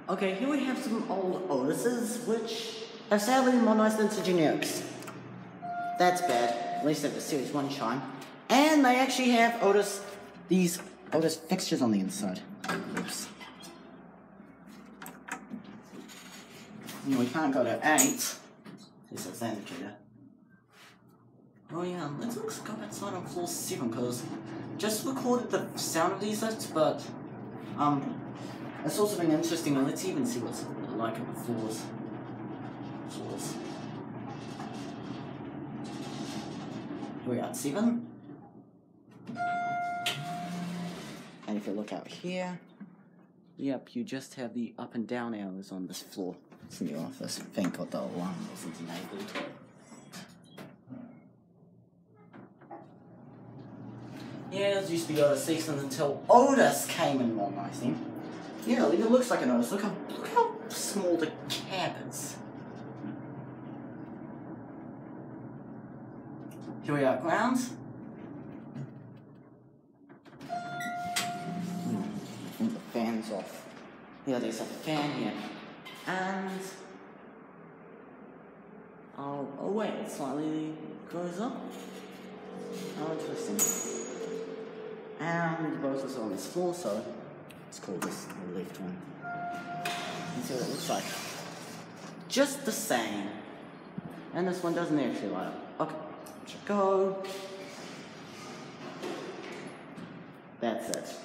Okay, here we have some old OTISes, which have sadly modernized into generics. That's bad. At least they have a Series 1 chime. And they actually have these OTIS fixtures on the inside. Oops. You know, we can't go to 8. This is the indicator. Oh yeah, let's go outside on floor 7, because just recorded the sound of these lifts, but it's also been interesting, and let's even see what's like at the floors. Here we are at 7. And if you look out here, yep, you just have the up and down arrows on this floor. It's in the office. Thank God the alarm wasn't enabled. Yeah, it used to be OTIS 6 until OTIS came and modernized him. Yeah, it looks like an OTIS. Look how small the cab is. Here we are at ground. I think the fan's off. Yeah, there's a fan here. And oh wait, it slightly goes up. Oh, interesting. And both are on this floor, so let's call this the left one. And see what it looks like. Just the same. And this one doesn't actually light up. Okay, let's go. That's it.